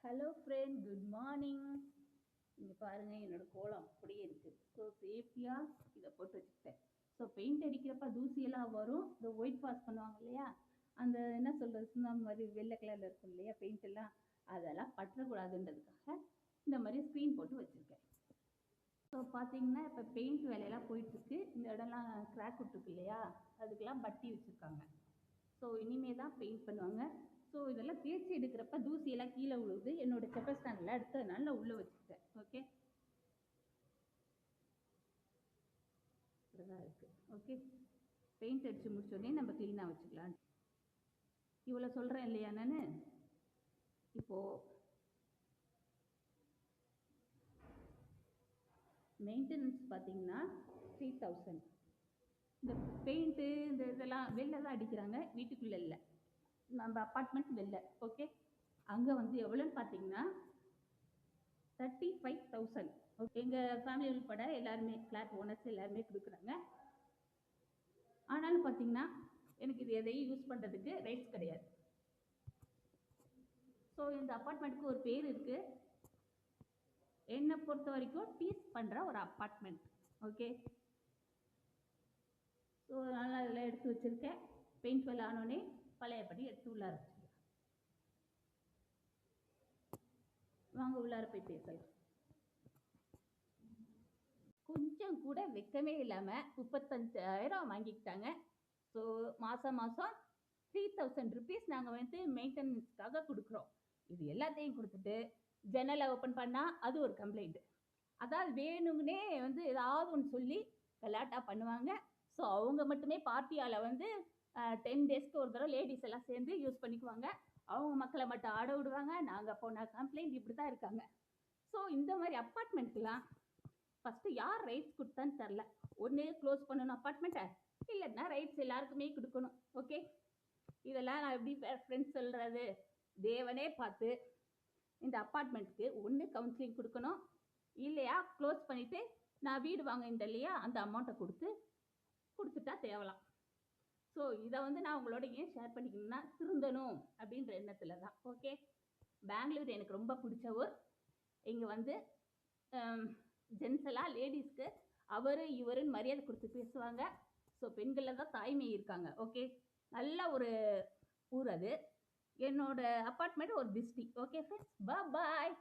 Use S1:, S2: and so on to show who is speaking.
S1: Hello friend, good morning. இங்கே பாருங்கள், என்னோட கோலம் அப்படியே இருக்குது. ஸோ சேஃப்டியாக இதை போட்டு வச்சுக்கிட்டேன். ஸோ பெயிண்ட் அடிக்கிறப்ப தூசியெல்லாம் வரும். இந்த ஒயிட் வாஷ் பண்ணுவாங்க இல்லையா, அந்த என்ன சொல்கிறது, சுண்ணாம்பு மாதிரி வெள்ளை கலரில் இருக்கும் இல்லையா பெயிண்ட் எல்லாம், அதெல்லாம் பற்றக்கூடாதுன்றதுக்காக இந்த மாதிரி ஸ்க்ரீன் போட்டு வச்சுருக்கேன். ஸோ பார்த்தீங்கன்னா இப்போ பெயிண்ட் வேலையெல்லாம் போயிட்டுருக்கு. இந்த இடம்லாம் கிராக் விட்டுருக்கு இல்லையா, அதுக்கெல்லாம் பட்டி வச்சுருக்காங்க. ஸோ இனிமே தான் பெயிண்ட் பண்ணுவாங்க. ஸோ இதெல்லாம் தேய்ச்சி எடுக்கிறப்ப தூசியெல்லாம் கீழே விழுவுது. என்னோட செப்பல் ஸ்டாண்டில் எடுத்ததுனால நான் உள்ளே வச்சுக்கிட்டேன். ஓகே, இப்படிதான் இருக்குது. ஓகே, பெயிண்ட் அடித்து முடிச்சோடனே நம்ம க்ளீனாக வச்சுக்கலாம். இவ்வளோ சொல்கிறேன் இல்லையா நான். இப்போது மெயின்டெனன்ஸ் பார்த்தீங்கன்னா 3000. இந்த பெயிண்ட்டு இந்த இதெல்லாம் வெளில தான் அடிக்கிறாங்க, வீட்டுக்குள்ளே இல்லை. நம்ம அப்பார்ட்மெண்ட் வெளில. ஓகே, அங்கே வந்து எவ்வளோன்னு பார்த்தீங்கன்னா 35,000. ஓகே, எங்கள் ஃபேமிலி உள்பட எல்லாருமே, ஃப்ளாட் ஓனர்ஸ் எல்லாருமே கொடுக்குறாங்க. ஆனாலும் பார்த்தீங்கன்னா எனக்கு இது எதையும் யூஸ் பண்ணுறதுக்கு ரைட்ஸ் கிடையாது. ஸோ இந்த அப்பார்ட்மெண்ட்டுக்கு ஒரு பேர் இருக்குது. என்னை பொறுத்த வரைக்கும் டீஸ் பண்ணுற ஒரு அப்பார்ட்மெண்ட். ஓகே, ஸோ அதனால் அதெல்லாம் எடுத்து வச்சுருக்கேன். பெயிண்ட் வெல் ஆனோடனே பழையபடி எடுத்து உள்ளார வச்சுக்கலாம். வாங்க உள்ளார போய் பேசலாம். கொஞ்சம் கூட வெக்கமே இல்லாமல் 35,000 வாங்கிக்கிட்டாங்க. ஸோ மாதம் 3,000 ருபீஸ் நாங்கள் வந்து மெயின்டெனன்ஸ்க்காக கொடுக்குறோம். இது எல்லாத்தையும் கொடுத்துட்டு ஜன்னலை ஓப்பன் பண்ணால் அது ஒரு கம்ப்ளைண்ட். அதாவது வேணுங்கன்னே வந்து ஏதாவது ஒன்று சொல்லி கலாட்டா பண்ணுவாங்க. ஸோ அவங்க மட்டுமே பார்ட்டியால் வந்து 10 டேஸ்க்கு ஒரு தடவை லேடிஸ் எல்லாம் சேர்ந்து யூஸ் பண்ணிக்குவாங்க. அவங்க மக்களை மட்டும் ஆட விடுவாங்க. நாங்கள் போனால் கம்ப்ளைண்ட். இப்படி தான் இருக்காங்க. ஸோ இந்த மாதிரி அப்பார்ட்மெண்ட்லாம் ஃபஸ்ட்டு யார் ரைட்ஸ் கொடுத்தான்னு தெரில. ஒன்று க்ளோஸ் பண்ணணும் அப்பார்ட்மெண்ட்டை, இல்லைன்னா ரைட்ஸ் எல்லாருக்குமே கொடுக்கணும். ஓகே, இதெல்லாம் நான் எப்படி ஃப்ரெண்ட்ஸ் சொல்கிறது, தேவனே பார்த்து இந்த அப்பார்ட்மெண்ட்டுக்கு ஒன்று கவுன்சிலிங் கொடுக்கணும், இல்லையா க்ளோஸ் பண்ணிவிட்டு நான் வீடு வாங்கினேன் இல்லையா அந்த அமௌண்ட்டை கொடுத்துட்டா தேவலாம். ஸோ இதை வந்து நான் உங்களோட ஏன் ஷேர் பண்ணிக்கணும்னா திருந்தணும் அப்படின்ற எண்ணத்தில் தான். ஓகே, பெங்களூர் எனக்கு ரொம்ப பிடிச்ச ஊர். இங்கே வந்து ஜென்ஸ் எல்லாம் லேடிஸ்க்கு அவர் இவருன்னு மரியாதை கொடுத்து பேசுவாங்க. ஸோ பெண்களில் தான் தாய்மை இருக்காங்க. ஓகே, நல்ல ஒரு ஊர் அது. என்னோட அப்பார்ட்மெண்ட் ஒரு டிஸ்ட்ரிக்ட். ஓகே ஃப்ரெண்ட்ஸ், பாய்.